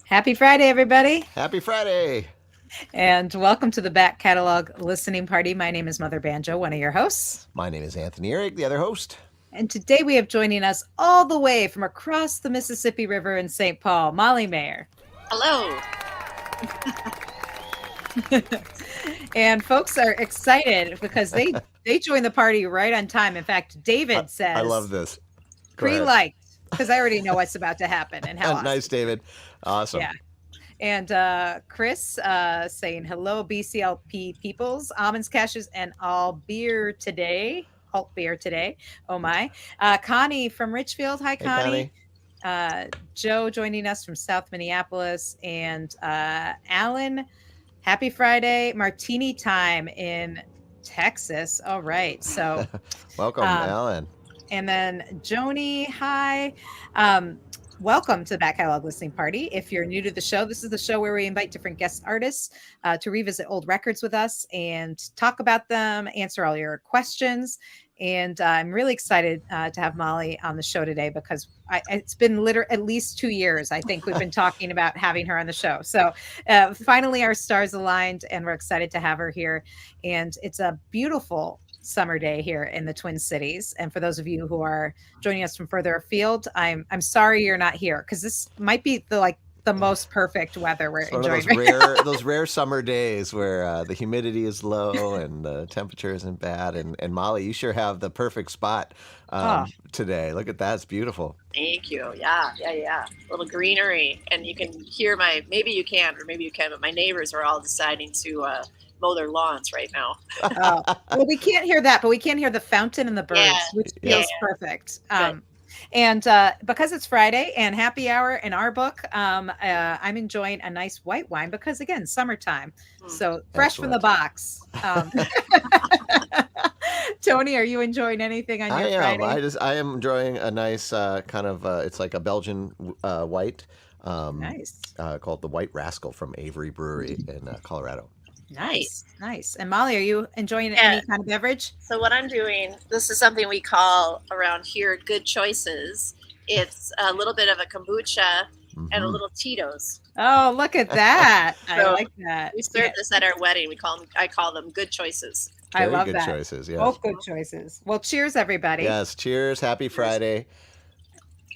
Happy Friday, everybody, Happy Friday. and welcome to the back catalog listening party. My name is Mother Banjo, one of your hosts. My name is Anthony Ihrig, the other host. And today we have joining us all the way from across the Mississippi River in St. Paul, Molly Maher. Hello. And folks are excited because they joined the party right on time. In fact, David I says love this. Go ahead. pre-liked because I already know what's about to happen and how awesome. Nice, David. Awesome. Yeah. And Chris saying hello, BCLP peoples, almonds, cashews, and all beer today. Alt beer today. Oh my. Connie from Richfield. Hi, Hey, Connie. Connie. Joe joining us from South Minneapolis. And Alan, happy Friday. Martini time in Texas. All right. So, Welcome, Alan. and then Joni, hi. Welcome to the Back Catalog Listening Party. If you're new to the show, this is the show where we invite different guest artists to revisit old records with us and talk about them, answer all your questions. And I'm really excited to have Molly on the show today because it's been literally at least 2 years. I think we've been talking about having her on the show. So finally, our stars aligned, and we're excited to have her here. And it's a beautiful summer day here in the Twin Cities. And for those of you who are joining us from further afield, I'm sorry you're not here because this might be the most perfect weather we're enjoying. Those rare summer days where the humidity is low and the temperature isn't bad. And Molly, you sure have the perfect spot today. Look at that; it's beautiful. Thank you. Yeah. A little greenery, and you can hear maybe you can, or maybe you can, but my neighbors are all deciding to mow their lawns right now. Well, we can't hear that, but we can hear the fountain and the birds, which feels perfect. And because it's Friday and happy hour in our book, I'm enjoying a nice white wine because, again, summertime. So fresh from the box. Tony, are you enjoying anything on your Friday? I am enjoying a nice kind of, it's like a Belgian white. Nice. Called the White Rascal from Ihrig Brewery in Colorado. Nice. And Molly, are you enjoying any kind of beverage? So what I'm doing, this is something we call around here good choices. It's a little bit of a kombucha and a little Tito's. Oh, look at that. So I like that. We serve this at our wedding. I call them good choices. I love good that. Choices, yes. Both good choices. Well, cheers, everybody. Yes, cheers. Happy Friday.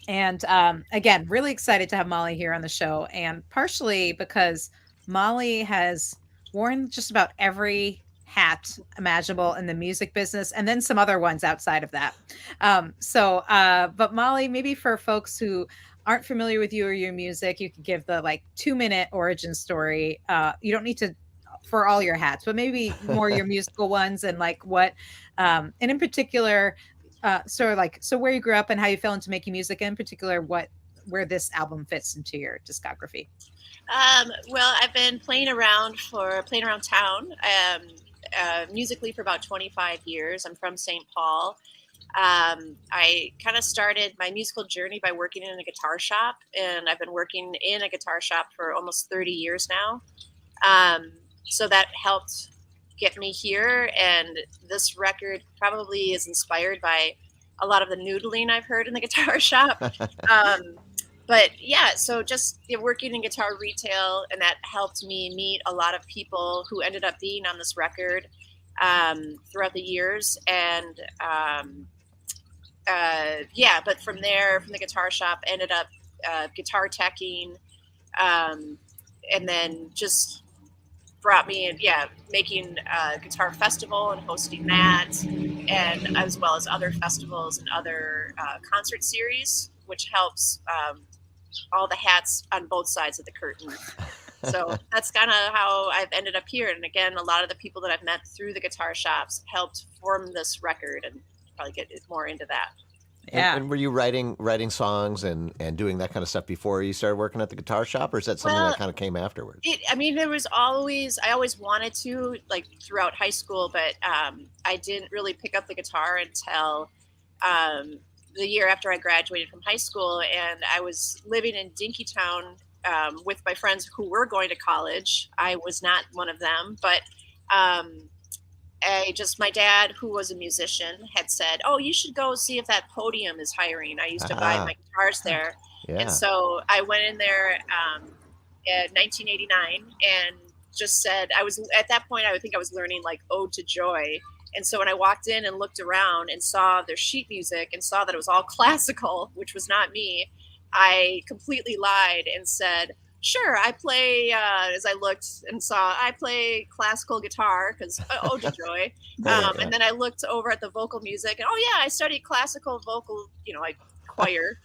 And again, really excited to have Molly here on the show, and partially because Molly has worn just about every hat imaginable in the music business, and then some other ones outside of that. But Molly, maybe for folks who aren't familiar with you or your music, you could give the 2-minute origin story. You don't need to for all your hats, but maybe more your musical ones and what, and in particular, so where you grew up and how you fell into making music, and in particular, where this album fits into your discography. Well, I've been playing around town musically for about 25 years. I'm from St. Paul. I kind of started my musical journey by working in a guitar shop, and I've been working in a guitar shop for almost 30 years now. So that helped get me here, and this record probably is inspired by a lot of the noodling I've heard in the guitar shop. But yeah, so just working in guitar retail, and that helped me meet a lot of people who ended up being on this record throughout the years. And but from there, from the guitar shop, ended up guitar teching, and then just brought me in, making a guitar festival and hosting that, and as well as other festivals and other concert series, which helps all the hats on both sides of the curtain. So that's kind of how I've ended up here. And again, a lot of the people that I've met through the guitar shops helped form this record, and probably get more into that. Yeah. And were you writing songs and doing that kind of stuff before you started working at the guitar shop, or is that something that kind of came afterwards? I always wanted to, throughout high school, but I didn't really pick up the guitar until the year after I graduated from high school, and I was living in Dinkytown with my friends who were going to college. I was not one of them, but my dad, who was a musician, had said, "Oh, you should go see if that Podium is hiring." I used to buy my guitars there. Yeah. And so I went in there in 1989 and just said, I was at that point, I would think I was learning like Ode to Joy. And so when I walked in and looked around and saw their sheet music and saw that it was all classical, which was not me, I completely lied and said, sure, I play, as I looked and saw, I play classical guitar because Ode to Joy. And then I looked over at the vocal music and, oh yeah, I studied classical vocal, like choir.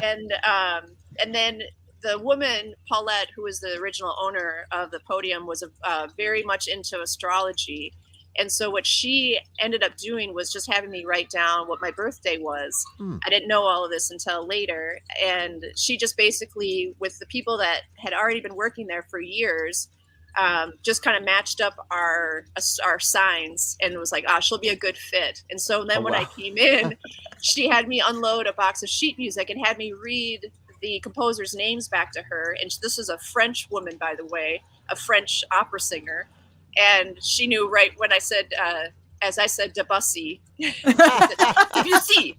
And then the woman, Paulette, who was the original owner of the podium, was very much into astrology. And so what she ended up doing was just having me write down what my birthday was. I didn't know all of this until later. And she just basically, with the people that had already been working there for years, just kind of matched up our signs and was like, she'll be a good fit. And so then when I came in, she had me unload a box of sheet music and had me read the composers' names back to her. And this is a French woman, by the way, a French opera singer. And she knew right when I said, as I said, Debussy, WC.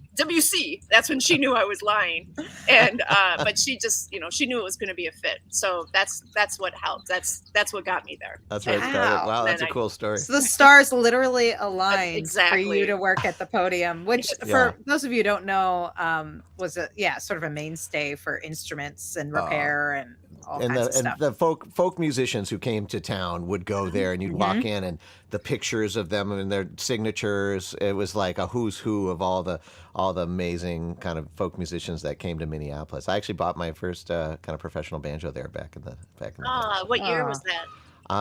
That's when she knew I was lying. And but she just, she knew it was going to be a fit. So that's what helped. That's what got me there. That's right. Wow, that's a cool story. So the stars literally aligned exactly. for you to work at the podium, which for those of you who don't know, was sort of a mainstay for instruments and repair and all kinds of stuff. And the folk musicians who came to town would go there, and you'd walk in, and the pictures of them and their signatures. It was like a who's who of all the amazing kind of folk musicians that came to Minneapolis. I actually bought my first kind of professional banjo there back in the day. What year was that?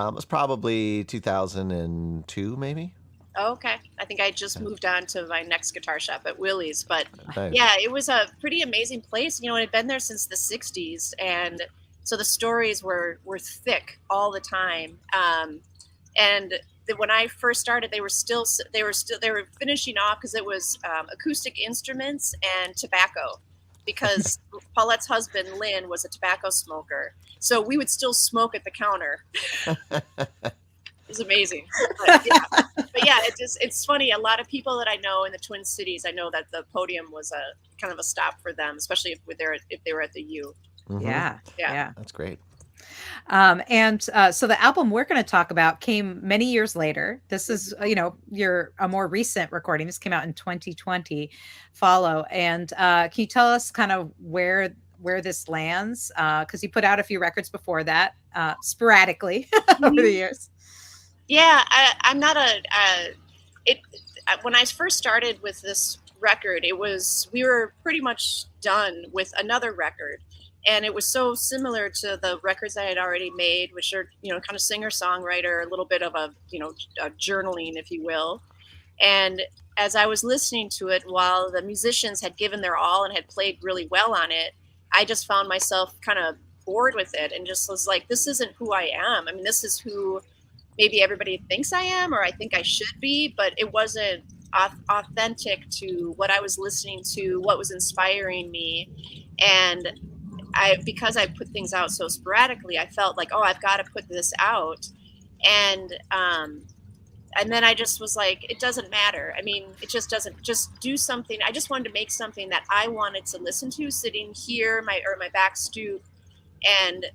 It was probably 2002, maybe. Oh, okay. I think I just moved on to my next guitar shop at Willie's, but yeah, it was a pretty amazing place. It had been there since the 60s, and so the stories were thick all the time. And when I first started, they were finishing off because it was acoustic instruments and tobacco, because Paulette's husband Lynn was a tobacco smoker, so we would still smoke at the counter. It was amazing. But yeah, it's funny. A lot of people that I know in the Twin Cities, I know that the podium was a kind of a stop for them, especially if they were at the U. Mm-hmm. Yeah. That's great. So the album we're going to talk about came many years later. This is, a more recent recording. This came out in 2020, Follow. And can you tell us kind of where this lands? Because you put out a few records before that, sporadically over the years. Yeah, I'm not when I first started with this record, we were pretty much done with another record. And it was so similar to the records I had already made, which are, kind of singer-songwriter, a little bit of a journaling, if you will. And as I was listening to it, while the musicians had given their all and had played really well on it, I just found myself kind of bored with it and just was like, this isn't who I am. I mean, this is who maybe everybody thinks I am, or I think I should be, but it wasn't authentic to what I was listening to, what was inspiring me. And because I put things out so sporadically, I felt like, I've got to put this out. And then I just was like, it doesn't matter. I mean, it just doesn't, just do something. I just wanted to make something that I wanted to listen to sitting here, my back stoop, and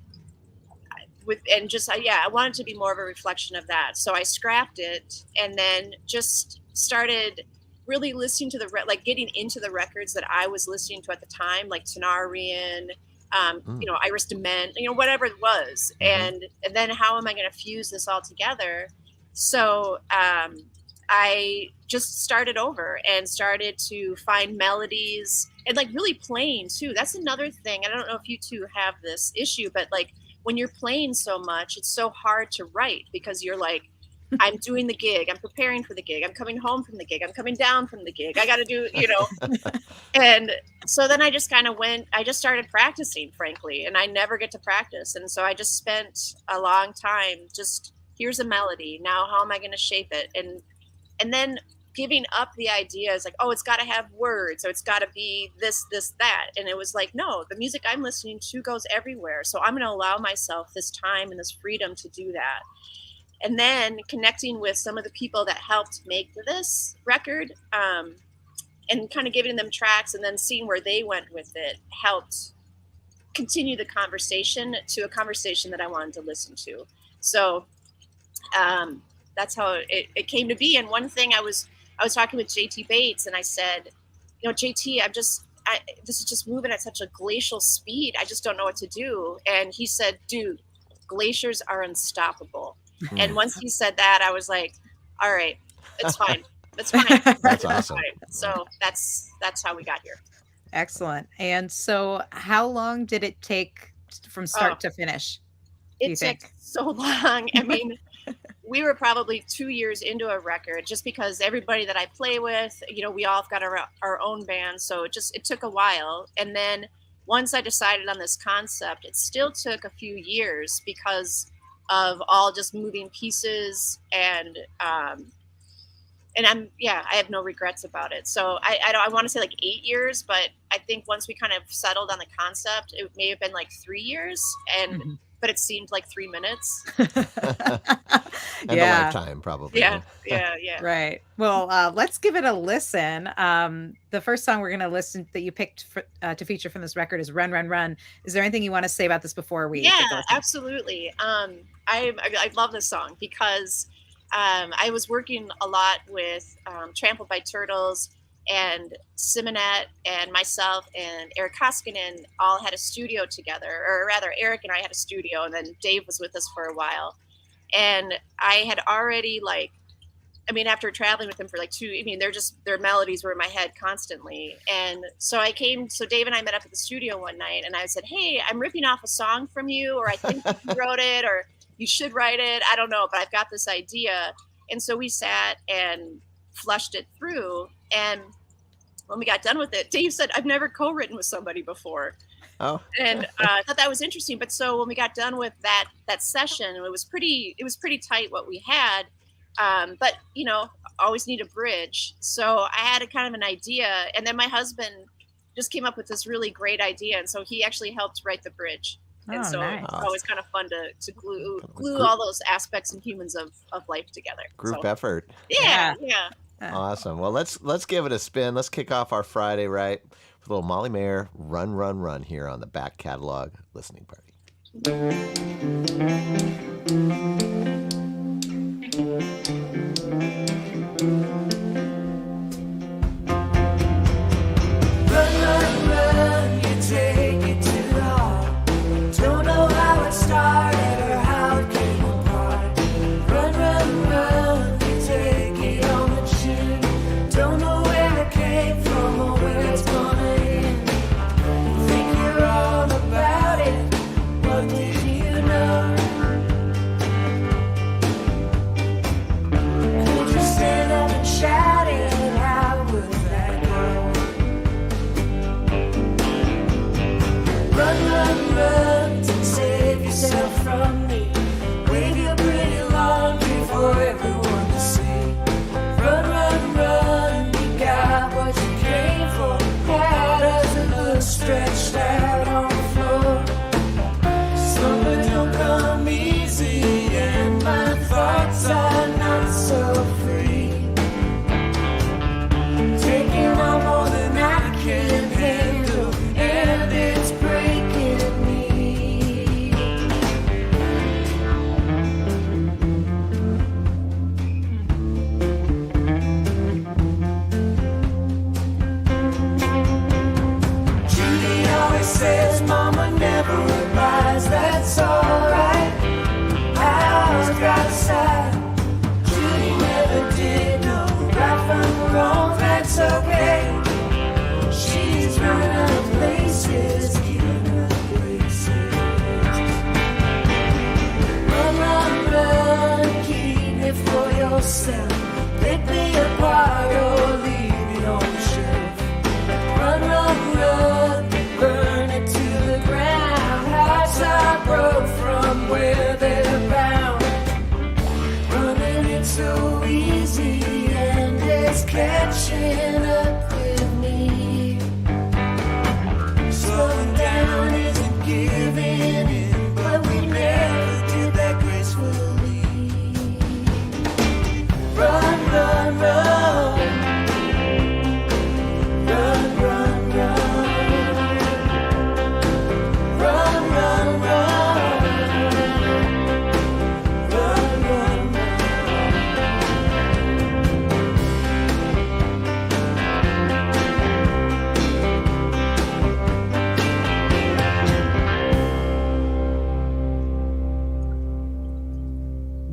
I wanted to be more of a reflection of that. So I scrapped it and then just started really listening to getting into the records that I was listening to at the time, like Tanarian, Iris Dement, whatever it was. And then how am I going to fuse this all together? So I just started over and started to find melodies and really playing too. That's another thing. I don't know if you two have this issue, but when you're playing so much, it's so hard to write because you're like, I'm doing the gig, I'm preparing for the gig, I'm coming home from the gig, I'm coming down from the gig, I got to do, And so then I just started practicing, frankly, and I never get to practice. And so I just spent a long time here's a melody. Now, how am I going to shape it? And then giving up the idea is it's got to have words, so it's got to be this, that. And it was like, no, the music I'm listening to goes everywhere. So I'm going to allow myself this time and this freedom to do that. And then connecting with some of the people that helped make this record, and kind of giving them tracks and then seeing where they went with it helped continue the conversation to a conversation that I wanted to listen to. So that's how it came to be. And one thing I was talking with JT Bates, and I said, JT, this is just moving at such a glacial speed. I just don't know what to do. And he said, dude, glaciers are unstoppable. And once he said that, I was like, all right, it's fine. That's fine. That's awesome. So that's how we got here. Excellent. And so how long did it take from start to finish? It took so long. I mean, we were probably 2 years into a record, just because everybody that I play with, we all have got our own band. So it took a while. And then once I decided on this concept, it still took a few years because of all just moving pieces, and I have no regrets about it. So I want to say like 8 years, but I think once we kind of settled on the concept, it may have been like 3 years, but it seemed like 3 minutes. And a lifetime, probably. Yeah. Right. Well, let's give it a listen. The first song we're going to listen that you picked to feature from this record is "Run, Run, Run." Is there anything you want to say about this before we? Yeah, absolutely. I love this song because I was working a lot with Trampled by Turtles, and Simonette and myself and Eric Koskinen all had a studio together, or rather Eric and I had a studio, and then Dave was with us for a while. And I had already after traveling with them for their melodies were in my head constantly. And so Dave and I met up at the studio one night, and I said, hey, I'm ripping off a song from you, or I think you wrote it, or you should write it. I don't know, but I've got this idea. And so we sat and flushed it through. And when we got done with it, Dave said, I've never co-written with somebody before. Oh. And I thought that was interesting. But so when we got done with that session, it was pretty tight what we had. But always need a bridge. So I had a kind of an idea, and then my husband just came up with this really great idea. And so he actually helped write the bridge. And so nice. It's always kind of fun to glue all those aspects and humans of life together. Group effort. Yeah. Awesome. Well, let's give it a spin. Let's kick off our Friday with a little Molly Maher, "Run, Run, Run" here on the Back Catalog Listening Party.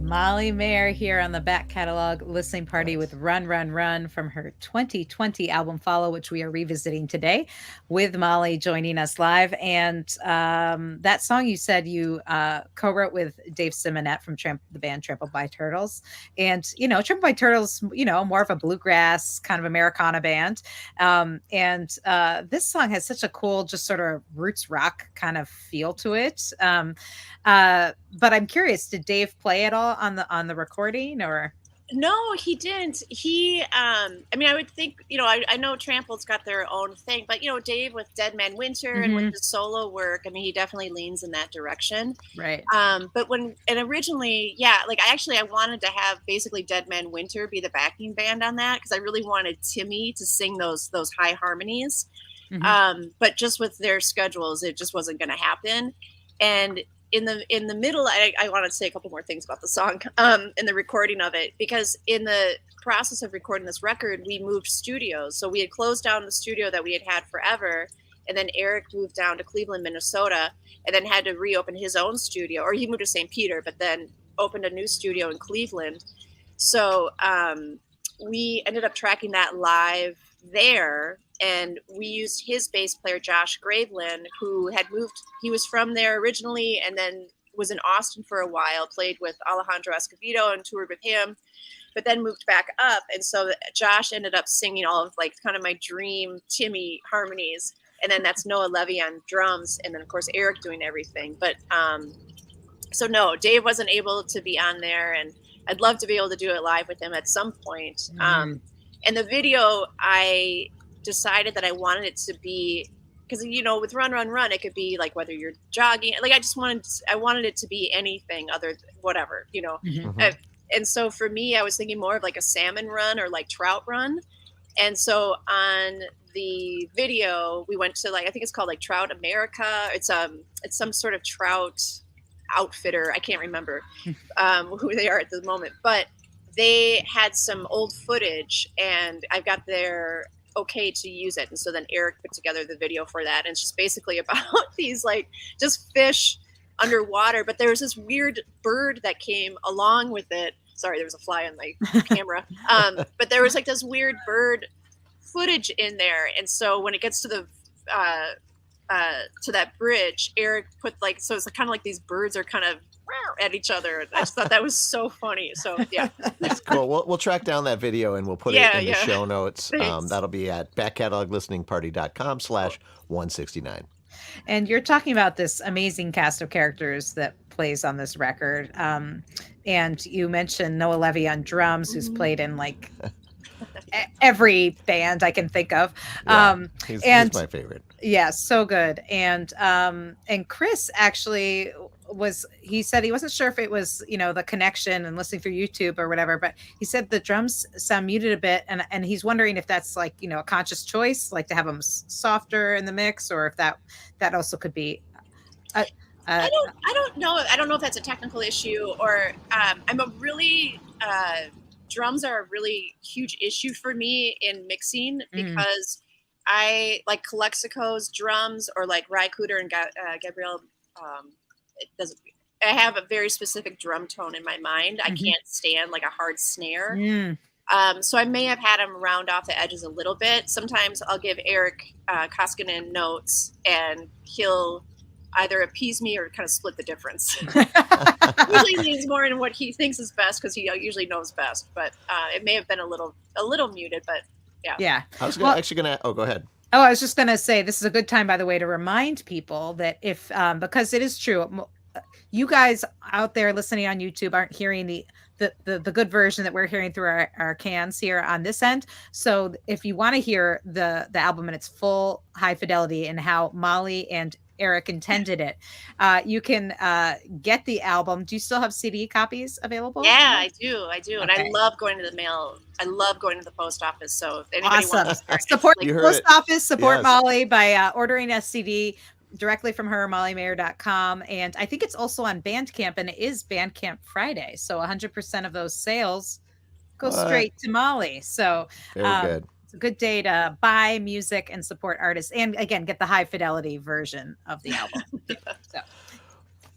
Molly Maher here on the back catalog listening party with Run, Run, Run from her 2020 album Follow, which we are revisiting today with Molly joining us live. And that song you said you co-wrote with Dave Simonette from the band Trampled by Turtles. And, Trampled by Turtles, more of a bluegrass kind of Americana band. This song has such a cool, just sort of roots rock kind of feel to it. But I'm curious, did Dave play at all on the recording or? No, he didn't. I would think, I know Trampled's got their own thing, but, Dave with Dead Man Winter and with his solo work, he definitely leans in that direction. Right. But originally, I wanted to have basically Dead Man Winter be the backing band on that because I really wanted Timmy to sing those high harmonies. But just with their schedules, it just wasn't going to happen. And in the middle, I wanted to say a couple more things about the song in the recording of it, because in the process of recording this record, we moved studios. So we had closed down the studio that we had forever. And then Ihrig moved down to Cleveland, Minnesota, and then had to reopen his own studio, or he moved to St. Peter, but then opened a new studio in Cleveland. So we ended up tracking that live there. And we used his bass player, Josh Graveland, who had moved. He was from there originally and then was in Austin for a while, played with Alejandro Escovedo and toured with him, but then moved back up. And so Josh ended up singing all of kind of my dream Timmy harmonies. And then that's Noah Levy on drums. And then, of course, Ihrig doing everything. But so, no, Dave wasn't able to be on there. And I'd love to be able to do it live with him at some point. And the video, I decided that I wanted it to be, because with Run Run Run it could be like whether you're jogging, I wanted it to be anything other than whatever, and so for me I was thinking more of like a salmon run or like trout run. And so on the video we went to I think it's called like Trout America. It's some sort of trout outfitter, I can't remember who they are at the moment, but they had some old footage and I've got their okay to use it. And so then Ihrig put together the video for that. And it's just basically about these just fish underwater. But there was this weird bird that came along with it. Sorry, there was a fly on my camera. But there was this weird bird footage in there. And so when it gets to the to that bridge, Ihrig put so it's kind of like these birds are kind of at each other. I just thought that was so funny. So yeah, that's cool. We'll track down that video and we'll put it in the show notes. That'll be at backcataloglisteningparty.com/169. And you're talking about this amazing cast of characters that plays on this record. And you mentioned Noah Levy on drums, who's played in every band I can think of. He's my favorite. Yeah, so good. And Chris actually he said he wasn't sure if it was, the connection and listening through YouTube or whatever, but he said the drums sound muted a bit. And he's wondering if that's a conscious choice, to have them softer in the mix, or if that also could be. I don't know. I don't know if that's a technical issue or I'm a really, drums are a really huge issue for me in mixing because I like Calexico's drums or Ry Cooder and Gabrielle. I have a very specific drum tone in my mind. I can't stand a hard snare. So I may have had him round off the edges a little bit. Sometimes I'll give Ihrig Koskinen notes and he'll either appease me or kind of split the difference. Usually leans more in what he thinks is best because he usually knows best. But it may have been a little muted, but yeah. Yeah. I was actually going to. Oh, go ahead. Oh, I was just going to say, this is a good time, by the way, to remind people that if, because it is true, you guys out there listening on YouTube aren't hearing the good version that we're hearing through our cans here on this end. So if you want to hear the album in its full high fidelity and how Molly and Ihrig intended it, you can get the album. Do you still have CD copies available? Yeah, I do. Okay. And I love going to the mail. I love going to the post office. So if anybody wants to support the post office, support Molly by ordering a CD directly from her, mollymaher.com. And I think it's also on Bandcamp, and it is Bandcamp Friday. So 100% of those sales go straight to Molly. So very good. It's a good day to buy music and support artists. And again, get the high fidelity version of the album. So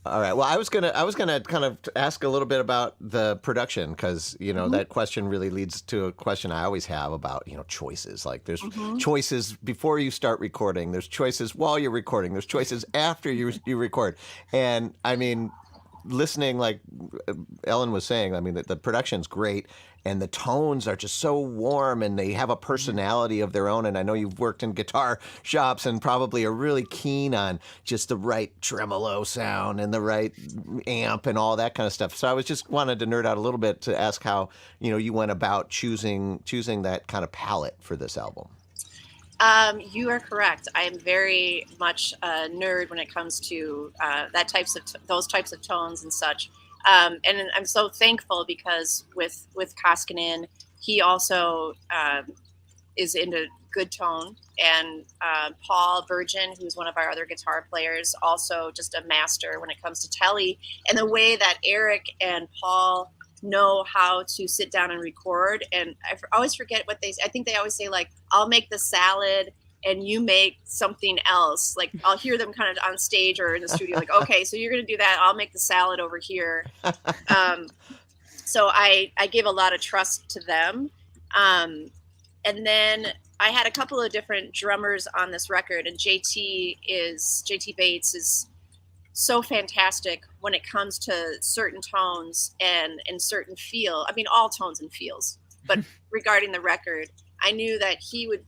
All right. Well, I was gonna kind of ask a little bit about the production because that question really leads to a question I always have about choices. Like there's Mm-hmm. choices before you start recording. There's choices while you're recording. There's choices after you record. And I mean, listening like Ellen was saying, I mean the production's great and the tones are just so warm and they have a personality of their own. And I know you've worked in guitar shops and probably are really keen on just the right tremolo sound and the right amp and all that kind of stuff. So I was just wanted to nerd out a little bit to ask how you went about choosing that kind of palette for this album. You are correct. I am very much a nerd when it comes to those types of tones and such. And I'm so thankful because with Koskinen, he also is into good tone, and Paul Virgin, who's one of our other guitar players, also just a master when it comes to telly. And the way that Ihrig and Paul know how to sit down and record, and I always forget what I think they always say, like, I'll make the salad and you make something else. Like I'll hear them kind of on stage or in the studio, like, okay, so you're gonna do that, I'll make the salad over here. So I give a lot of trust to them. And then I had a couple of different drummers on this record, and JT Bates is so fantastic when it comes to certain tones and certain feel. I mean, all tones and feels. But regarding the record, I knew that he would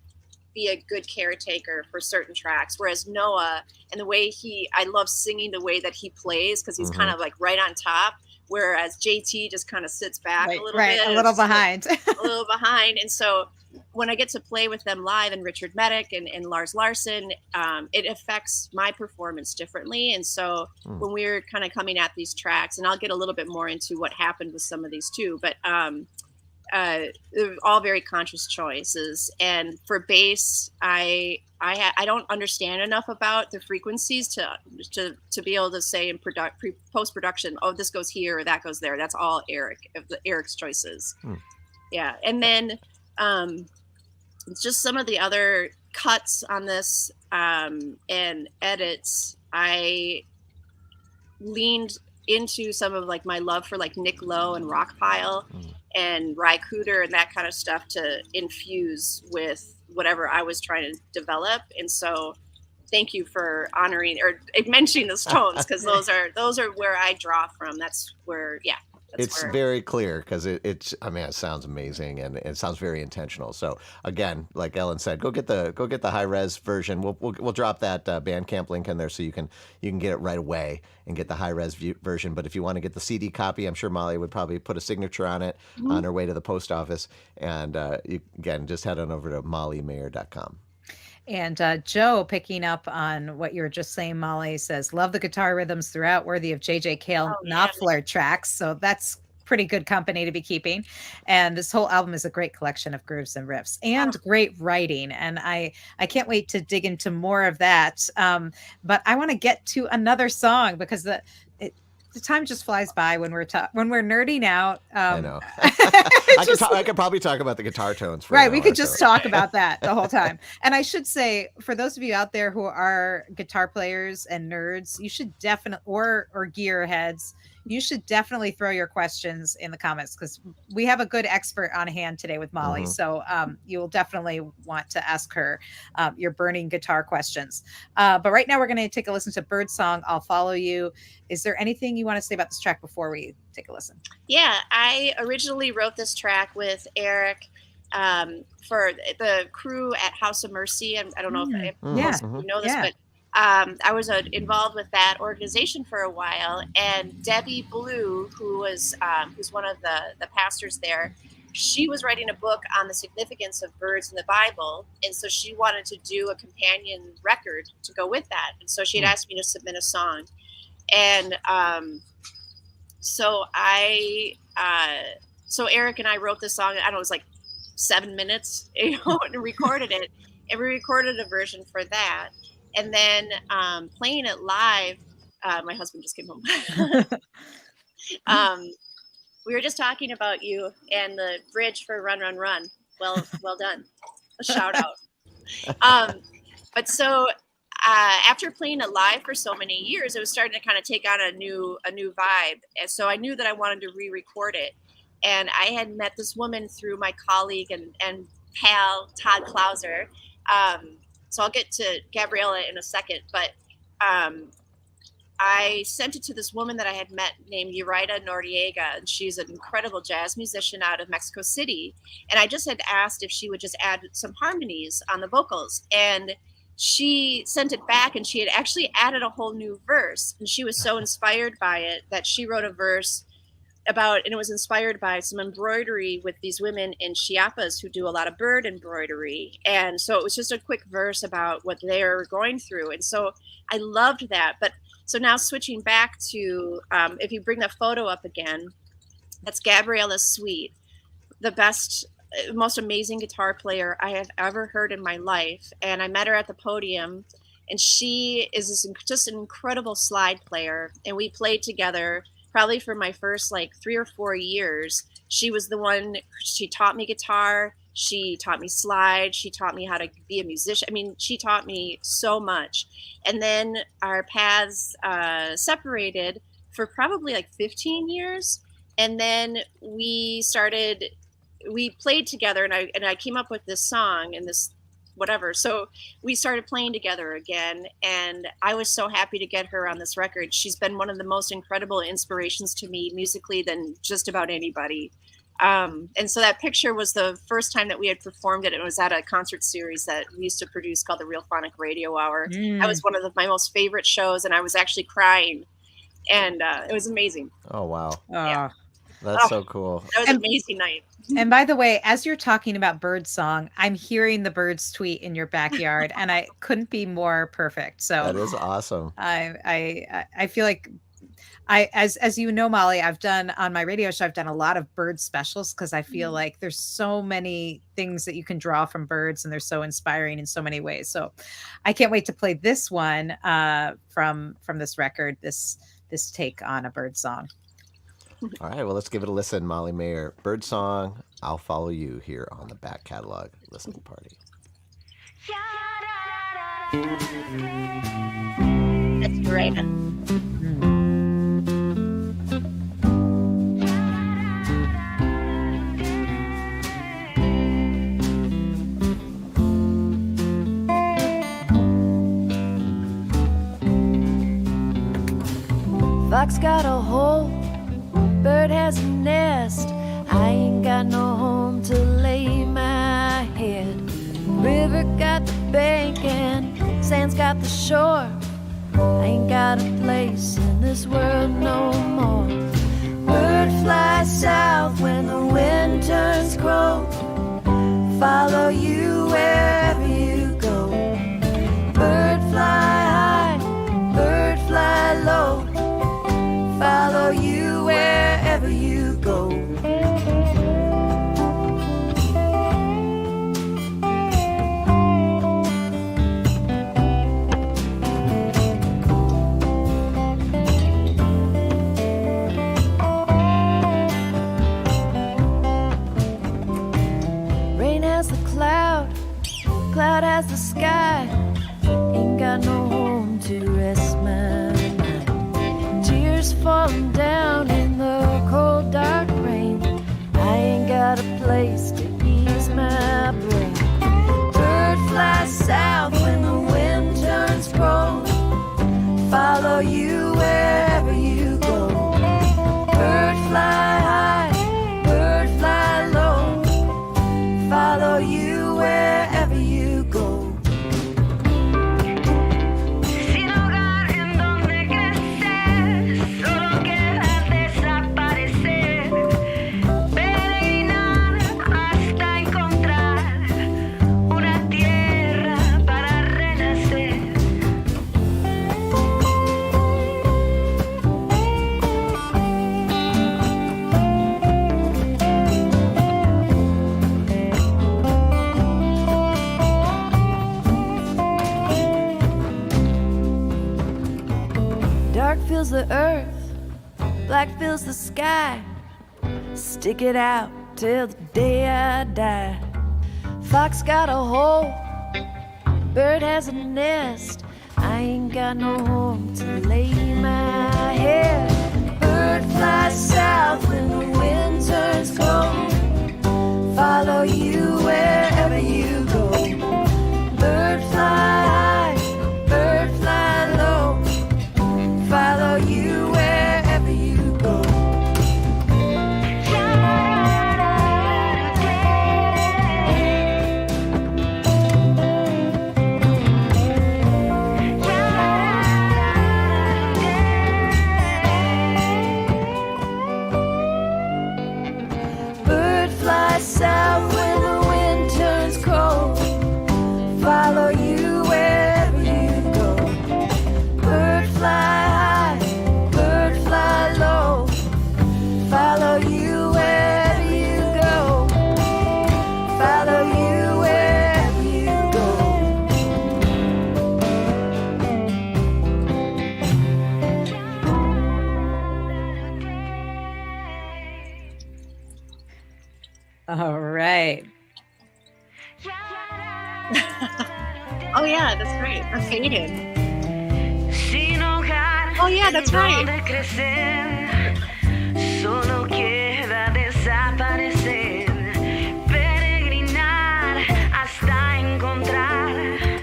be a good caretaker for certain tracks. Whereas Noah, and the way I love singing the way that he plays, because he's kind of like right on top. Whereas JT just kind of sits back a little bit. A little behind. A little behind. And so when I get to play with them live, and Richard Medic and Lars Larson, it affects my performance differently. And so when we're kind of coming at these tracks, and I'll get a little bit more into what happened with some of these too, but they're all very conscious choices. And for bass, I don't understand enough about the frequencies to be able to say in post production, oh, this goes here or that goes there. That's all Eric's choices. Yeah, and then just some of the other cuts on this and edits. I leaned into some of like my love for like Nick Lowe and Rockpile and Ry Cooder and that kind of stuff to infuse with whatever I was trying to develop. And so thank you for honoring or mentioning those tones, because those are where I draw from. That's where, yeah. It's very clear because it sounds amazing and it sounds very intentional. So again, like Ellen said, go get the high res version. We'll drop that Bandcamp link in there so you can get it right away and get the high res version. But if you want to get the CD copy, I'm sure Molly would probably put a signature on it on her way to the post office. And again, just head on over to mollymaher.com. And Joe, picking up on what you were just saying, Molly says, love the guitar rhythms throughout, worthy of J.J. Cale Knopfler tracks. So that's pretty good company to be keeping. And this whole album is a great collection of grooves and riffs and great writing. And I can't wait to dig into more of that. But I want to get to another song because the time just flies by when we're nerding out. I know. I could probably talk about the guitar tones for right. We could just talk about that the whole time. And I should say, for those of you out there who are guitar players and nerds, you should definitely, or gearheads, you should definitely throw your questions in the comments because we have a good expert on hand today with Molly. So you'll definitely want to ask her your burning guitar questions. But right now we're going to take a listen to Birdsong, I'll Follow You. Is there anything you want to say about this track before we take a listen? Yeah, I originally wrote this track with Eric for the crew at House of Mercy. I don't know if you know this, but I was involved with that organization for a while, and Debbie Blue, who's one of the pastors there, she was writing a book on the significance of birds in the Bible, and so she wanted to do a companion record to go with that, and so she had asked me to submit a song, and so Eric and I wrote this song. I don't know, it was like 7 minutes, and recorded it, and we recorded a version for that. And then playing it live, my husband just came home. We were just talking about you and the bridge for Run, Run, Run. Well done. A shout out. But so after playing it live for so many years, it was starting to kind of take on a new vibe. And so I knew that I wanted to re-record it. And I had met this woman through my colleague and pal Todd Clauser. So I'll get to Gabriella in a second, but I sent it to this woman that I had met named Ihrig Noriega, and she's an incredible jazz musician out of Mexico City. And I just had asked if she would just add some harmonies on the vocals. And she sent it back, and she had actually added a whole new verse. And she was so inspired by it that she wrote a verse about, and it was inspired by some embroidery with these women in Chiapas who do a lot of bird embroidery. And so it was just a quick verse about what they're going through. And so I loved that. But so now switching back to, if you bring the photo up again, that's Gabriella's suite, the best, most amazing guitar player I have ever heard in my life. And I met her at the podium, and she is just an incredible slide player. And we played together probably for my first like 3 or 4 years. She was the one, she taught me guitar. She taught me slide. She taught me how to be a musician. I mean, she taught me so much. And then our paths separated for probably like 15 years. And then we played together, and I came up with this song and this whatever. So we started playing together again, and I was so happy to get her on this record. She's been one of the most incredible inspirations to me musically than just about anybody. And so that picture was the first time that we had performed it. It was at a concert series that we used to produce called the Real Phonic Radio Hour. That was one of my most favorite shows, and I was actually crying, and it was amazing. Oh, wow. Yeah. That's so cool. That was an amazing night. And by the way, as you're talking about birdsong, I'm hearing the birds tweet in your backyard, and I couldn't be more perfect. So that is awesome. I feel like as you know, Molly, I've done on my radio show, I've done a lot of bird specials because I feel like there's so many things that you can draw from birds, and they're so inspiring in so many ways. So I can't wait to play this one from this record, this take on a bird song. All right, well, let's give it a listen. Molly Maher, Birdsong, I'll Follow You, here on the Back Catalog Listening Party. That's great. Fox got a hole, bird has a nest. I ain't got no home to lay my head. River got the bank and sand's got the shore. I ain't got a place in this world no more. Bird fly south when the wind turns cold. Follow you wherever you go. Bird fly high, bird fly low. Follow you wherever you go. Rain has the cloud, cloud has the sky. Ain't got no home to rest my mind. Tears falling down in the cold dark rain. I ain't got a place to ease my brain. Bird fly south when the wind turns cold. Follow you wherever you go. Bird fly high, bird fly low. Follow you wherever you go. Dark fills the earth, black fills the sky. Stick it out till the day I die. Fox got a hole, bird has a nest. I ain't got no home to lay my head. Bird flies south when the wind turns cold. Follow you wherever you go. Bird fly high, bird fly low. Follow you wherever you go. Bird fly south when the wind turns cold. Follow you wherever you go. Bird fly high, bird fly low. Follow you wherever you go. Follow you wherever you go. All right. Oh yeah, that's right. I'm faded. Oh yeah, that's right. Solo queda desaparecer, peregrinar hasta encontrar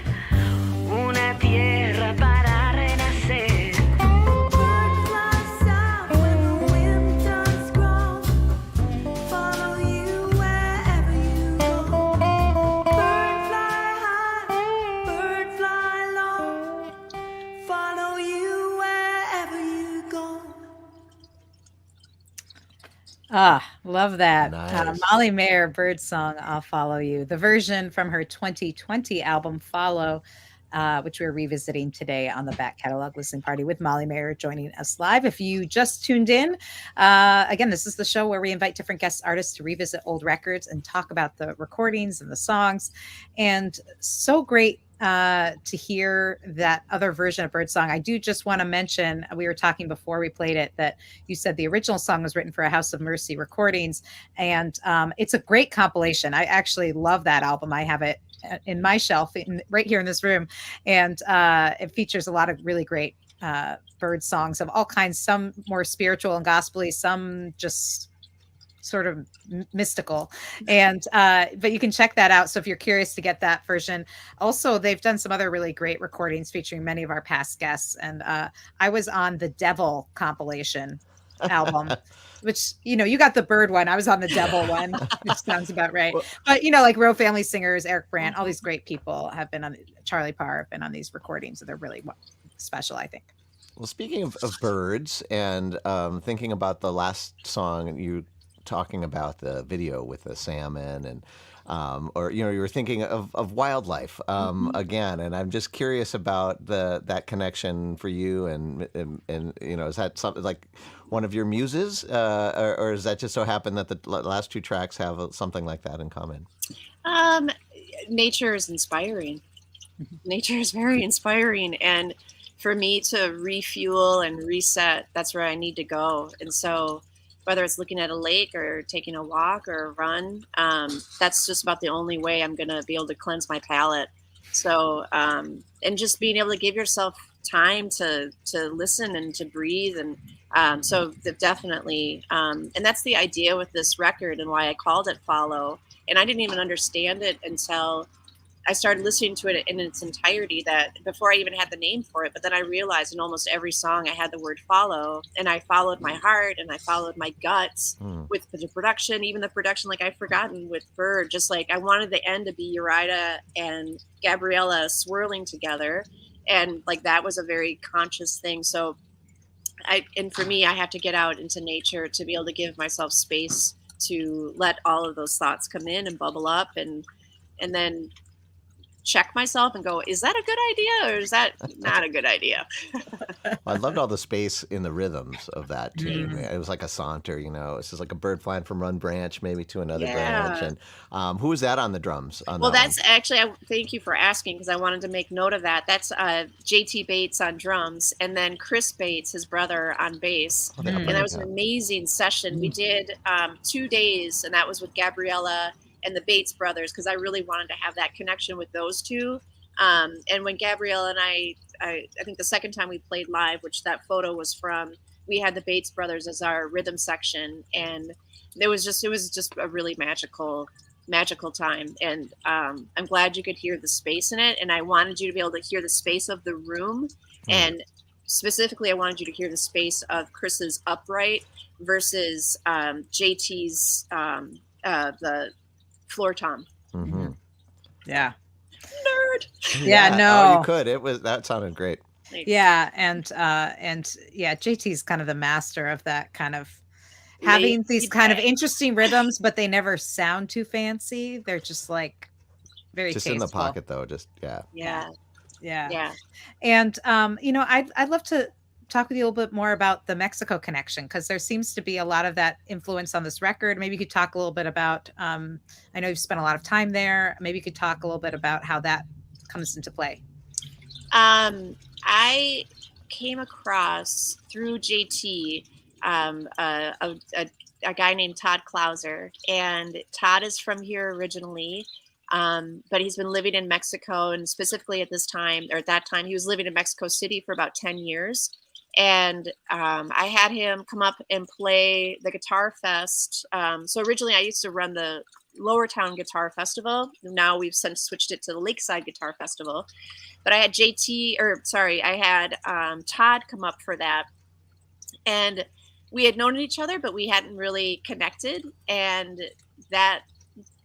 una tierra para renacer. Bird fly south when the wind turns cold. Follow you wherever you go. Bird fly high, bird fly low. Follow you wherever you go. Love that. Nice. Molly Maher, Birdsong, I'll Follow You. The version from her 2020 album, Follow, which we're revisiting today on the Back Catalog Listening Party with Molly Maher joining us live. If you just tuned in, again, this is the show where we invite different guest artists to revisit old records and talk about the recordings and the songs. And so great to hear that other version of Birdsong. I do just want to mention, we were talking before we played it, that you said the original song was written for a House of Mercy recordings, and it's a great compilation. I actually love that album. I have it in my shelf right here in this room, and it features a lot of really great bird songs of all kinds, some more spiritual and gospely, some just sort of mystical, and but you can check that out. So if you're curious to get that version, also they've done some other really great recordings featuring many of our past guests, and I was on the Devil compilation album, which, you know, you got the bird one, I was on the Devil one, which sounds about right. But you know, like Row Family Singers, Eric Brandt, all these great people have been on, Charlie Parr have been on these recordings, so they're really special, I think. Well, speaking of birds and thinking about the last song, you talking about the video with the salmon and or you know, you were thinking of wildlife again, and I'm just curious about that connection for you, and you know, is that something like one of your muses, or does that just so happen that the last two tracks have something like that in common? Nature is inspiring. Nature is very inspiring, and for me to refuel and reset, that's where I need to go. And so whether it's looking at a lake or taking a walk or a run, that's just about the only way I'm going to be able to cleanse my palate. So, and just being able to give yourself time to listen and to breathe. And so definitely, and that's the idea with this record and why I called it Follow. And I didn't even understand it until I started listening to it in its entirety, that before I even had the name for it. But then I realized in almost every song I had the word follow, and I followed my heart and I followed my guts with the production, even the production, like I've forgotten with Bird, just like I wanted the end to be Uriah and Gabriella swirling together. And like, that was a very conscious thing. So and for me, I have to get out into nature to be able to give myself space to let all of those thoughts come in and bubble up, and then check myself and go, is that a good idea or is that not a good idea? I loved all the space in the rhythms of that too. It was like a saunter, you know. It's just like a bird flying from one branch maybe to another branch. And who was that on the drums? Well, that's actually, thank you for asking, because I wanted to make note of that. That's JT Bates on drums, and then Chris Bates, his brother, on bass. And that was an amazing session. We did 2 days, and that was with Gabriella and the Bates brothers, because I really wanted to have that connection with those two. And when Gabrielle and I I think the second time we played live, which that photo was from, we had the Bates Brothers as our rhythm section, and it was just a really magical time. And I'm glad you could hear the space in it, and I wanted you to be able to hear the space of the room, and specifically I wanted you to hear the space of Chris's upright versus JT's the floor tom. Mm-hmm. Yeah. Nerd. Yeah, no. Oh, you could. That sounded great. Yeah, and yeah, JT's kind of the master of that kind of having these kind of interesting rhythms, but they never sound too fancy. They're just like very just tasteful. In the pocket though. Just Yeah. And I'd love to talk with you a little bit more about the Mexico connection, because there seems to be a lot of that influence on this record. Maybe you could talk a little bit about, I know you've spent a lot of time there. Maybe you could talk a little bit about how that comes into play. I came across through JT a guy named Todd Clauser, and Todd is from here originally. But he's been living in Mexico, and specifically at that time, he was living in Mexico City for about 10 years. And I had him come up and play the Guitar Fest. So originally I used to run the Lower Town Guitar Festival. Now we've since switched it to the Lakeside Guitar Festival. But I had Todd come up for that. And we had known each other, but we hadn't really connected. And that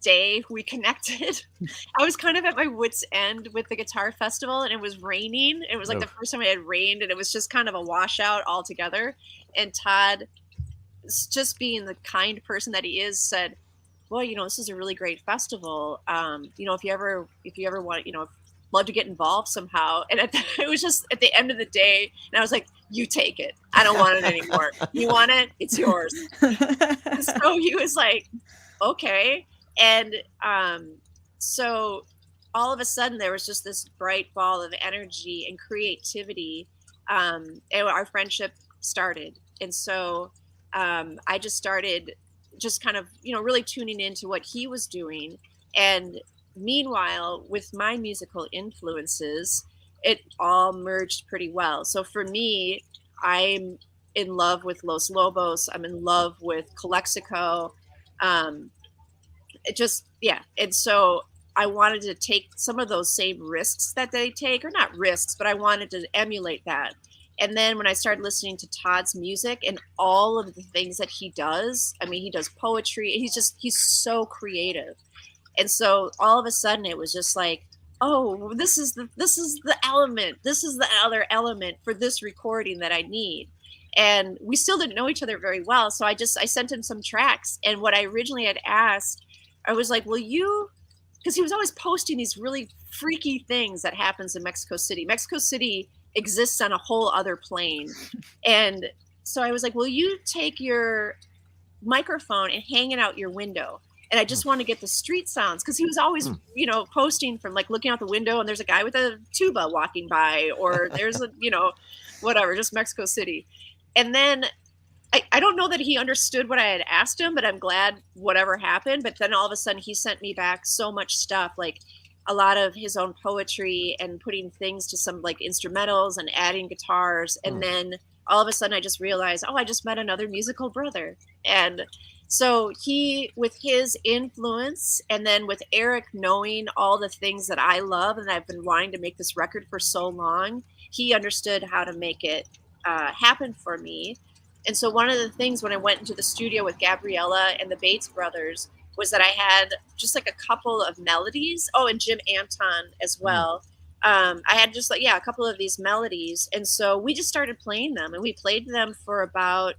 day we connected, I was kind of at my wit's end with the Guitar Festival, and it was raining. It was like the first time it had rained, and it was just kind of a washout altogether. And Todd, just being the kind person that he is, said, well, this is a really great festival. If you ever want, love to get involved somehow. And it was just at the end of the day, and I was like, you take it. I don't want it anymore. You want it? It's yours. So he was like, okay. And so all of a sudden there was just this bright ball of energy and creativity, and our friendship started. And so I just started kind of, really tuning into what he was doing. And meanwhile, with my musical influences, it all merged pretty well. So for me, I'm in love with Los Lobos. I'm in love with Calexico. And so I wanted to take some of those same risks that they take, or not risks, but I wanted to emulate that. And then when I started listening to Todd's music and all of the things that he does, he does poetry. He's so creative. And so all of a sudden it was just like, oh, this is the element. This is the other element for this recording that I need. And we still didn't know each other very well. So I sent him some tracks. And what I originally had asked, I was like, because he was always posting these really freaky things that happens in Mexico City. Mexico City exists on a whole other plane. And so I was like, will you take your microphone and hang it out your window? And I just want to get the street sounds, because he was always, posting from like looking out the window and there's a guy with a tuba walking by, or there's a, whatever, just Mexico City. And then I don't know that he understood what I had asked him, but I'm glad whatever happened. But then all of a sudden he sent me back so much stuff, like a lot of his own poetry and putting things to some like instrumentals and adding guitars. And then all of a sudden I just realized, I just met another musical brother. And so he, with his influence, and then with Ihrig knowing all the things that I love and I've been wanting to make this record for so long, he understood how to make it happen for me. And so one of the things when I went into the studio with Gabriella and the Bates Brothers was that I had just like a couple of melodies. Oh, and Jim Anton as well. I had just a couple of these melodies. And so we just started playing them, and we played them for about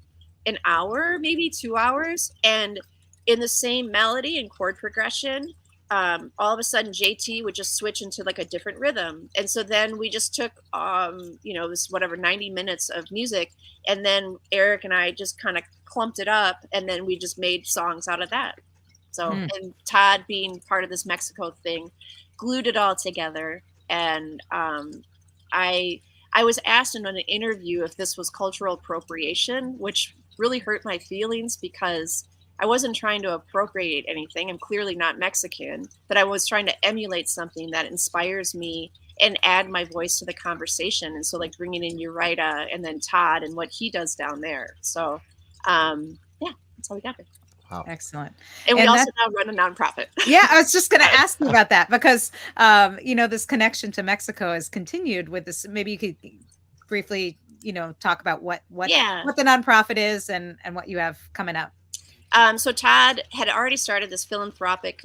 an hour, maybe 2 hours. And in the same melody and chord progression, all of a sudden JT would just switch into like a different rhythm. And so then we just took, this 90 minutes of music. And then Ihrig and I just kind of clumped it up, and then we just made songs out of that. So, and Todd being part of this Mexico thing, glued it all together. And I was asked in an interview if this was cultural appropriation, which really hurt my feelings, because I wasn't trying to appropriate anything. I'm clearly not Mexican, but I was trying to emulate something that inspires me and add my voice to the conversation. And so like bringing in Urida and then Todd and what he does down there. So yeah, that's how we got there. Wow. Excellent. And we And also now run a nonprofit. Yeah, I was just going to ask you about that because, this connection to Mexico has continued with this. Maybe you could briefly, talk about what the nonprofit is and what you have coming up. So Todd had already started this philanthropic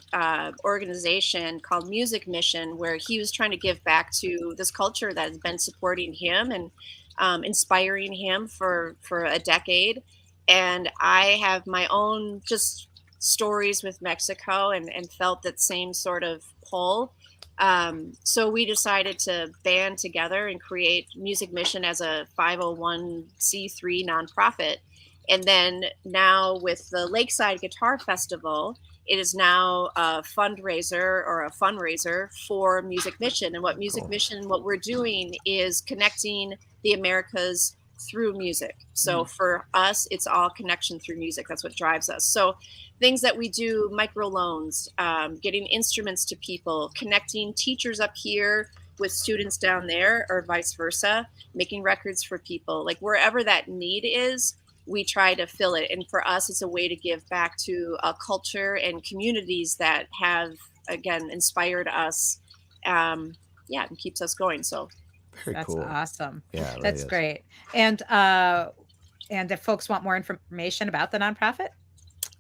organization called Music Mission, where he was trying to give back to this culture that has been supporting him and inspiring him for a decade. And I have my own just stories with Mexico and felt that same sort of pull. So we decided to band together and create Music Mission as a 501c3 nonprofit. And then now with the Lakeside Guitar Festival, it is now a fundraiser for Music Mission. And what Music Mission, what we're doing is connecting the Americas through music. So for us, it's all connection through music. That's what drives us. So things that we do, microloans, getting instruments to people, connecting teachers up here with students down there or vice versa, making records for people. Like wherever that need is, we try to fill it. And for us, it's a way to give back to a culture and communities that have, again, inspired us. And keeps us going. So Very cool. That's awesome. Yeah, it really That's is. great. And if folks want more information about the nonprofit,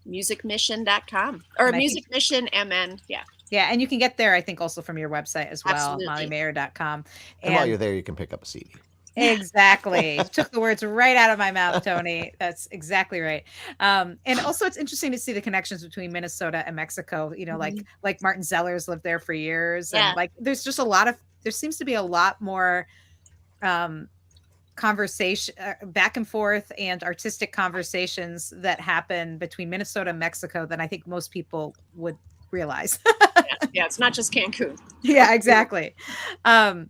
musicmission.com or And I Music Mission MN. Yeah. yeah, and you can get there, I think, also from your website as well, Absolutely. mollymaher.com. And while you're there, you can pick up a CD. Exactly. Took the words right out of my mouth, Tony. That's exactly right. And also it's interesting to see the connections between Minnesota and Mexico, like Martin Zeller's lived there for years. Yeah. And like, there's just there seems to be a lot more conversation back and forth and artistic conversations that happen between Minnesota and Mexico than I think most people would realize. Yeah, it's not just Cancun. Yeah, exactly. Well,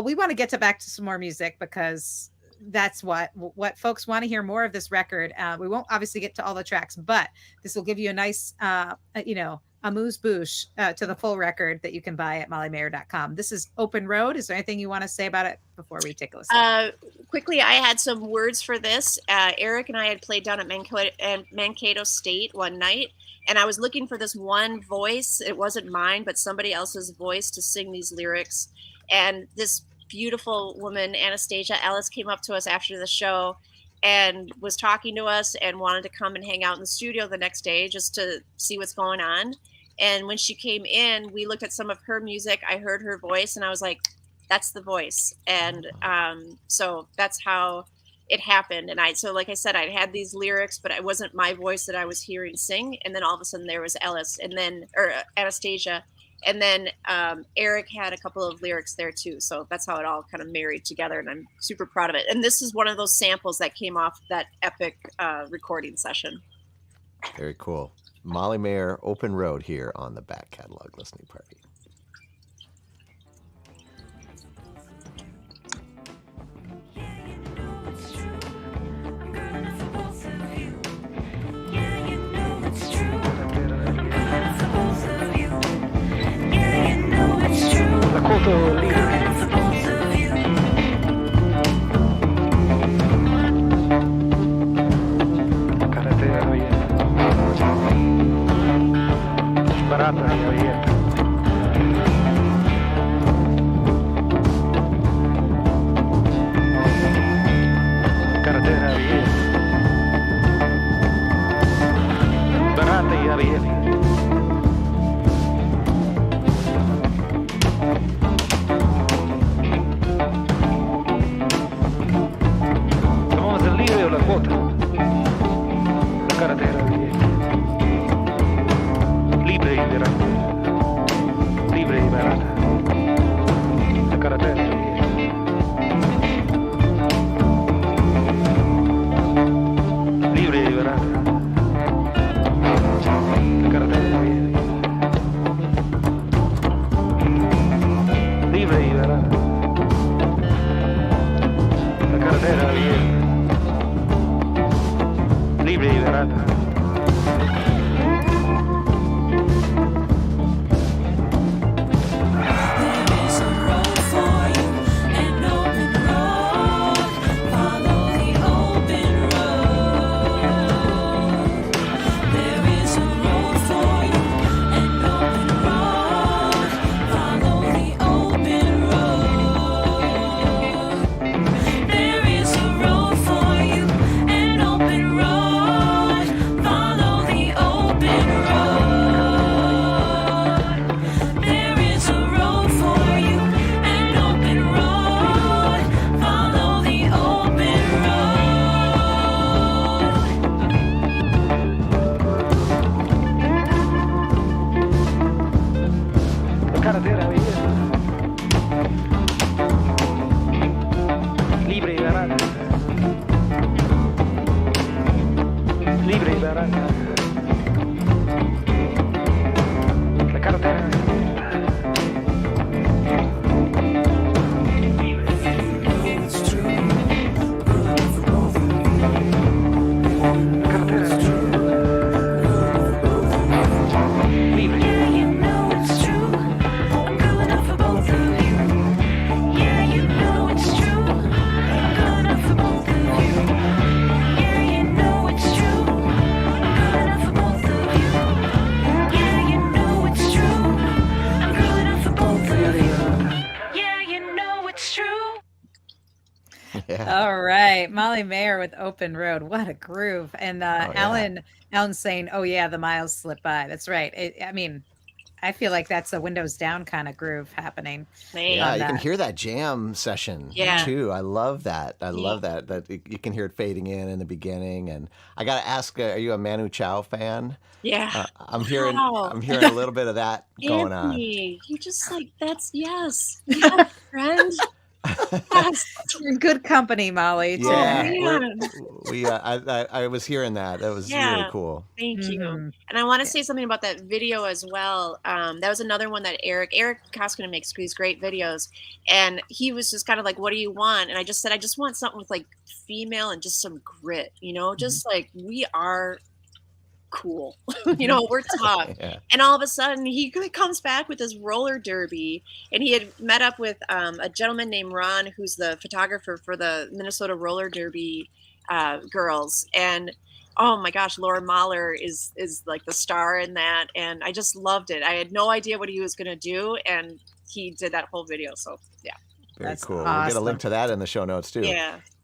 we want to get back to some more music because that's what folks want to hear more of this record. We won't obviously get to all the tracks, but this will give you a nice, amuse-bouche to the full record that you can buy at mollymaher.com. This is Open Road. Is there anything you want to say about it before we take a listen? Quickly, I had some words for this. Eric and I had played down at Mankato State one night, and I was looking for this one voice. It wasn't mine, but somebody else's voice to sing these lyrics. And this beautiful woman, Anastasia Ellis, came up to us after the show and was talking to us and wanted to come and hang out in the studio the next day just to see what's going on. And when she came in, we looked at some of her music. I heard her voice and I was like, that's the voice. And so that's how it happened. And so like I said, I had these lyrics, but it wasn't my voice that I was hearing sing. And then all of a sudden there was Anastasia. And then Eric had a couple of lyrics there too. So that's how it all kind of married together. And I'm super proud of it. And this is one of those samples that came off that epic recording session. Very cool. Molly Maher, Open Road here on the Back Catalog Listening Party. All right, Molly Maher with Open Road. What a groove. And Alan's saying, "Oh yeah, the miles slip by." That's right. I mean, I feel like that's a windows down kind of groove happening. Yeah, you can hear that jam session too. I love that. I love that. You can hear it fading in the beginning. And I got to ask, are you a Manu Chao fan? Yeah. I'm hearing a little bit of that going on. You just like, that's yes, friend. Yes. You're in good company, Molly. Too. Yeah, I was hearing that. That was really cool. Thank you. And I want to say something about that video as well. That was another one that Ihrig Koskinen makes these great videos, and he was just kind of like, "What do you want?" And I just said, "I just want something with like female and just some grit, just like we are." Cool. We're tough. And all of a sudden he comes back with this roller derby, and he had met up with a gentleman named Ron, who's the photographer for the Minnesota roller derby girls. And oh my gosh, Laura Mahler is like the star in that, and I just loved it. I had no idea what he was going to do, and he did that whole video. So yeah, very cool. Awesome. We'll get a link to that in the show notes too.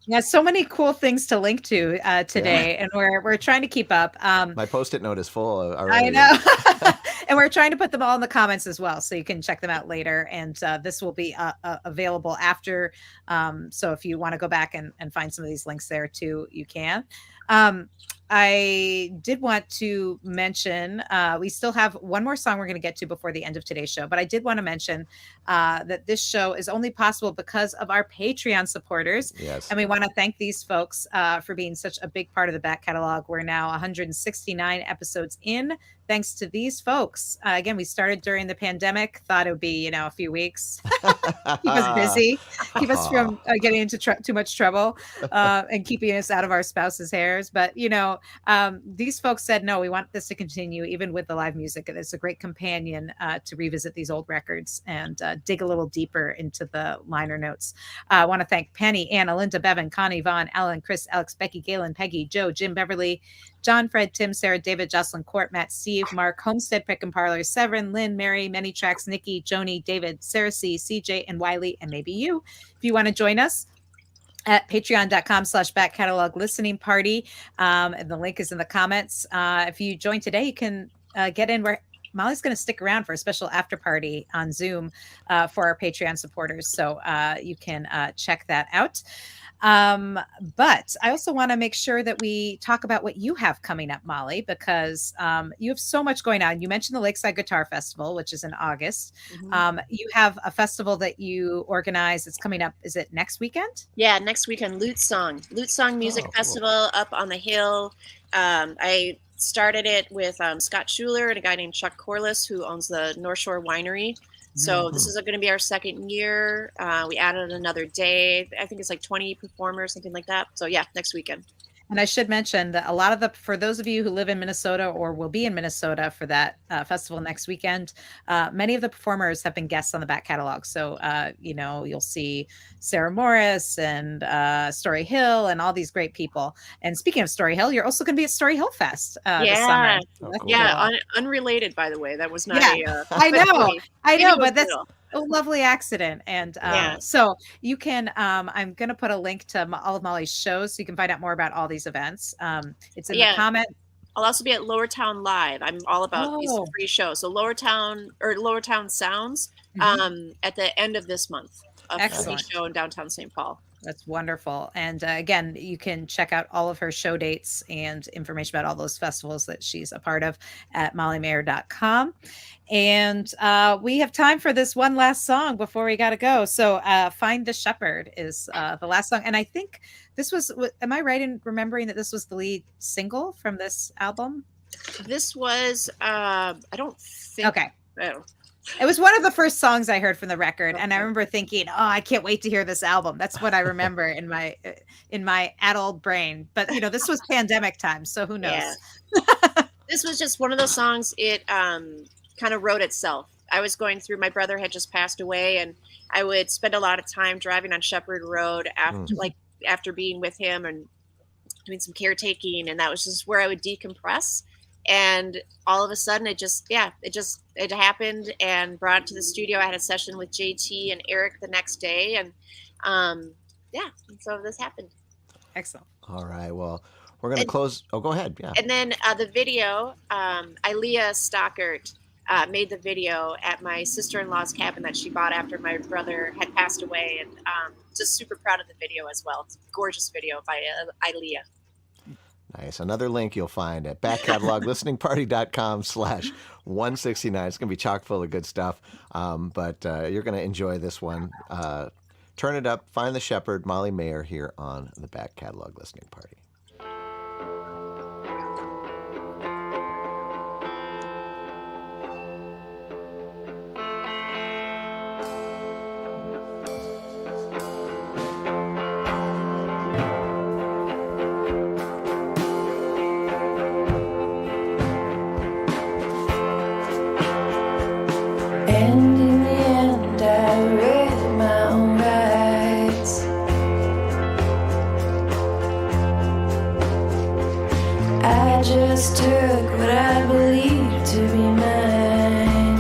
Yeah, so many cool things to link to today, and we're trying to keep up. My Post-it note is full already. I know, and we're trying to put them all in the comments as well, so you can check them out later. And this will be available after. So if you want to go back and find some of these links there too, you can. I did want to mention we still have one more song we're going to get to before the end of today's show, but I did want to mention that this show is only possible because of our Patreon supporters. Yes. And we want to thank these folks for being such a big part of the back catalog. We're now 169 episodes in, thanks to these folks. Again, we started during the pandemic, thought it would be, a few weeks. Keep us busy, keep us from getting into too much trouble and keeping us out of our spouses' hairs. But, these folks said, no, we want this to continue even with the live music. It's a great companion to revisit these old records and dig a little deeper into the liner notes. I want to thank Penny, Anna, Linda, Bevan, Connie, Vaughn, Ellen, Chris, Alex, Becky, Galen, Peggy, Joe, Jim, Beverly, John, Fred, Tim, Sarah, David, Jocelyn, Court, Matt, Steve, Mark, Homestead, Pick and Parlor, Severin, Lynn, Mary, Many Tracks, Nikki, Joni, David, Sarah C, CJ, and Wiley, and maybe you. If you want to join us at patreon.com/back catalog listening party. And the link is in the comments. If you join today, you can get in where Molly's going to stick around for a special after party on Zoom for our Patreon supporters. So you can check that out. But I also want to make sure that we talk about what you have coming up, Molly, because you have so much going on. You mentioned the Lakeside Guitar Festival, which is in August. You have a festival that you organize. It's coming up. Is it next weekend? Yeah, next weekend. Lute Song Music Festival up on the hill. I started it with Scott Schuler and a guy named Chuck Corliss, who owns the North Shore Winery. So this is going to be our second year. We added another day. I think it's like 20 performers, something like that. So yeah, next weekend. And I should mention that a lot of for those of you who live in Minnesota or will be in Minnesota for that festival next weekend, many of the performers have been guests on the back catalog. So, you'll see Sarah Morris and Story Hill and all these great people. And speaking of Story Hill, you're also going to be at Story Hill Fest this summer. Oh, That's cool. Yeah, unrelated, by the way. That was not I know, maybe but that's a lovely accident. And so you can, I'm going to put a link to all of Molly's shows so you can find out more about all these events. It's in the comment. I'll also be at Lowertown Live. I'm all about these free shows. So Lowertown Sounds at the end of this month. A free show in downtown St. Paul. That's wonderful. And again, you can check out all of her show dates and information about all those festivals that she's a part of at mollymaher.com. And we have time for this one last song before we got to go. So Find the Shepherd is the last song. And I think this was, am I right in remembering that this was the lead single from this album? This was, I don't think. Okay. It was one of the first songs I heard from the record, and I remember thinking, "Oh, I can't wait to hear this album." That's what I remember in my adult brain. But this was pandemic time, so who knows? Yeah. This was just one of those songs. It kind of wrote itself. I was going through. My brother had just passed away, and I would spend a lot of time driving on Shepherd Road after being with him and doing some caretaking, and that was just where I would decompress. And all of a sudden it happened and brought it to the studio. I had a session with JT and Ihrig the next day. And so this happened. Excellent. All right. Well, we're going to close. Oh, go ahead. Yeah. And then the video, Ilea Stockert made the video at my sister-in-law's cabin that she bought after my brother had passed away. And just super proud of the video as well. It's a gorgeous video by Ilea. Nice. Another link you'll find at backcataloglisteningparty.com/169. It's going to be chock full of good stuff, but you're going to enjoy this one. Turn it up. Find the Shepherd, Molly Maher here on the Back Catalog Listening Party. And in the end, I read my own rights. I just took what I believed to be mine.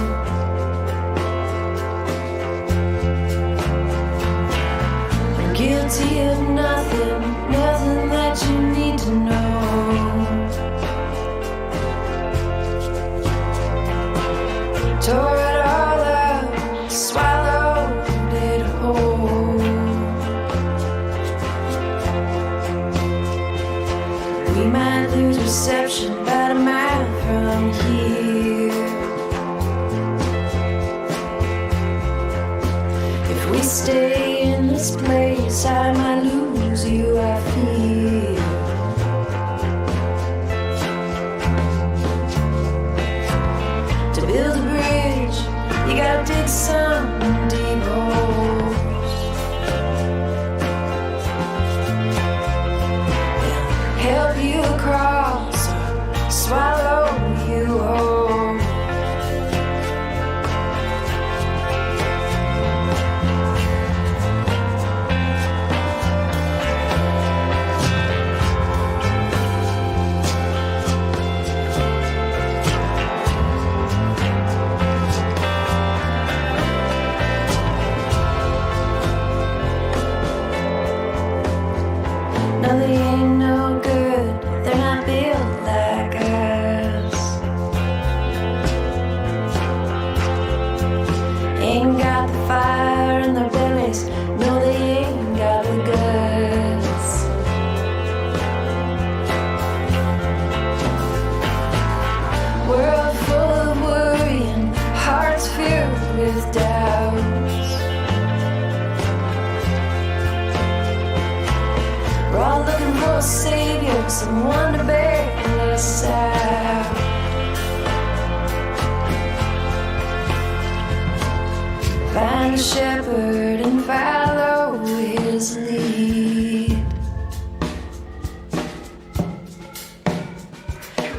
I'm guilty of nothing that you need to know. Tore it all up, swallowed it whole. We might lose reception about a mile from here. If we stay in this place, I might lose you, I fear. To build a bridge, you gotta dig some deep holes. Help you across, or swallow you whole. No, they ain't no good, they're not built like us. Ain't got the fire in their bellies, no, they ain't got the guts. World full of worry and hearts filled with doubts. We're all looking for a savior, someone to bail us out. Find a shepherd and follow his lead.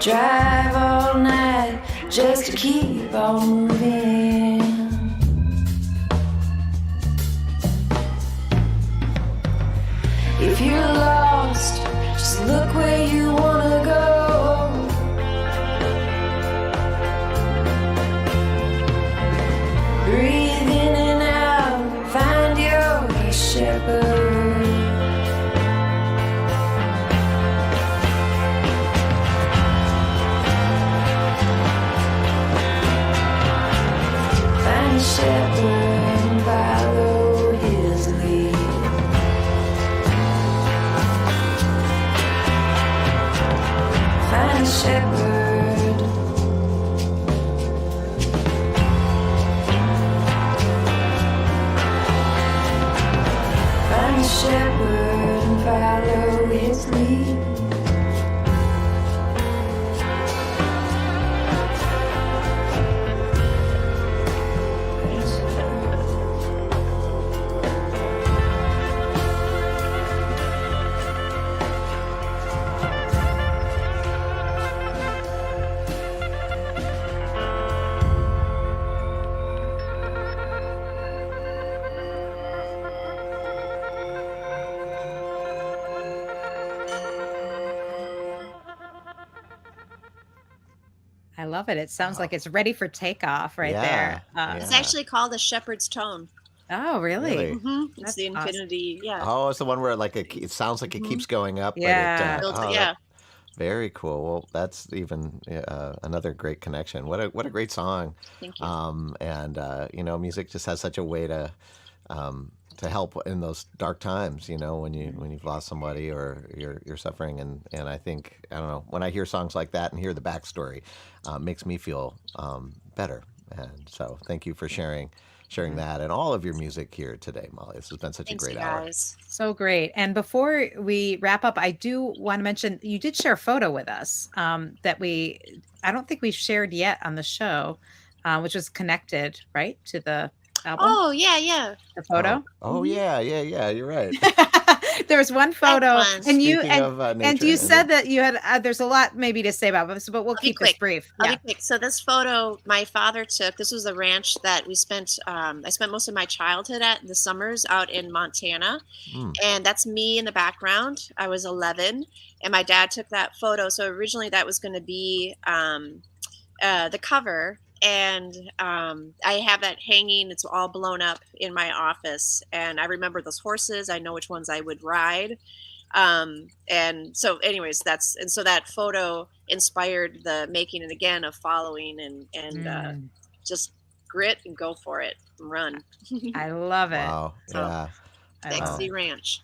drive all night just to keep on moving. If you're lost, just look where you wanna go. Breathe in and out, find your shepherd. Find a shepherd and follow his lead. Find a shepherd. Find a shepherd and follow his lead. I love it. It sounds like it's ready for takeoff right there. It's actually called the Shepherd's Tone. Oh, really? Really? It's That's the infinity. Yeah. Oh, it's the one where like it sounds like it keeps going up. Yeah. But it, Yeah. very cool. Well, that's even another great connection. What a great song. Thank you. And you know, music just has such a way to help in those dark times. You know, when you've lost somebody or you're suffering. And I think, I don't know, when I hear songs like that and hear the backstory, makes me feel better. And so, thank you for sharing that and all of your music here today, Molly. This has been such Thanks, a great you hour. guys. So great. And before we wrap up, I do want to mention you did share a photo with us that I don't think we've shared yet on the show, which was connected, right, to the album, Oh, yeah. the photo. Oh, yeah. You're right. There was one photo, fun. and you Speaking of, and nature, you said that you had. There's a lot maybe to say about this, but we'll I'll be keep this quick. brief. I'll Yeah. be quick. So this photo my father took. This was a ranch that we spent. I spent most of my childhood at the summers out in Montana, and that's me in the background. I was 11, and my dad took that photo. So originally that was going to be the cover, and I have that hanging. It's all blown up in my office, and I remember those horses. I know which ones I would ride. And so anyways, so that photo inspired the making it again of following and just grit and go for it and run. I love it. Wow. So- Yeah. I love Dixie it. Ranch.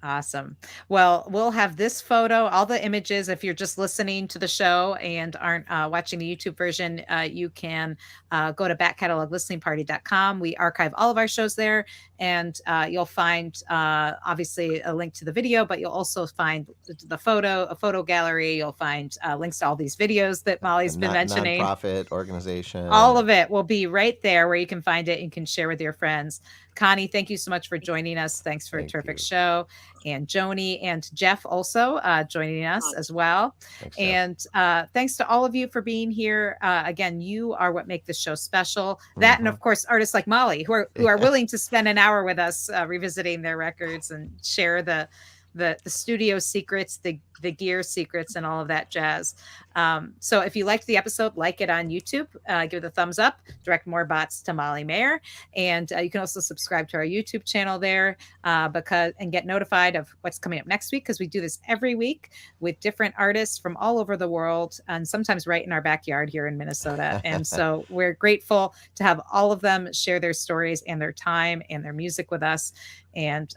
Awesome. Well, we'll have this photo, all the images. If you're just listening to the show and aren't watching the YouTube version, you can go to backcataloglisteningparty.com. We archive all of our shows there, and you'll find obviously a link to the video, but you'll also find a photo gallery. You'll find links to all these videos that Molly's been mentioning. Nonprofit organization. All of it will be right there where you can find it and can share with your friends. Connie, thank you so much for joining us. Thanks for a terrific show. And Joni and Jeff also joining us as well. Thanks, Jeff. And thanks to all of you for being here. Again, you are what make this show special. That and of course, artists like Molly who are willing to spend an hour with us revisiting their records and share the studio secrets, the gear secrets, and all of that jazz. So if you liked the episode, like it on YouTube, give it a thumbs up, direct more bots to Molly Maher. And you can also subscribe to our YouTube channel there and get notified of what's coming up next week, because we do this every week with different artists from all over the world, and sometimes right in our backyard here in Minnesota. And so we're grateful to have all of them share their stories and their time and their music with us. And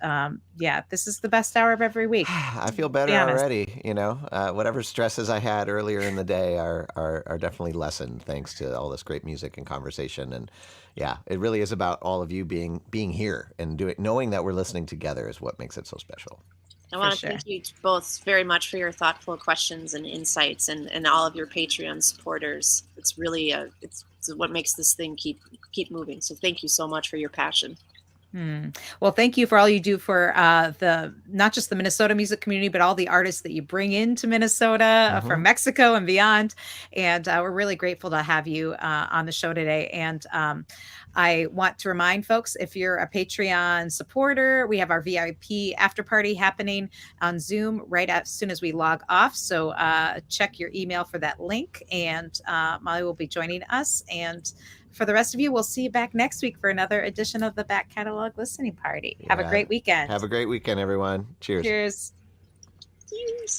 this is the best hour of every week. I feel better already. You know, whatever stresses I had earlier in the day are definitely lessened thanks to all this great music and conversation. And yeah, it really is about all of you being here and knowing that we're listening together is what makes it so special. I want to thank you both very much for your thoughtful questions and insights, and all of your Patreon supporters. It's really it's what makes this thing keep moving. So thank you so much for your passion. Well, thank you for all you do for the not just the Minnesota music community, but all the artists that you bring into Minnesota from Mexico and beyond. And we're really grateful to have you on the show today. And I want to remind folks, if you're a Patreon supporter, we have our VIP after party happening on Zoom right as soon as we log off. So check your email for that link. And Molly will be joining us. And for the rest of you, we'll see you back next week for another edition of the Back Catalog Listening Party. Have a great weekend. Have a great weekend, everyone. Cheers. Cheers. Cheers.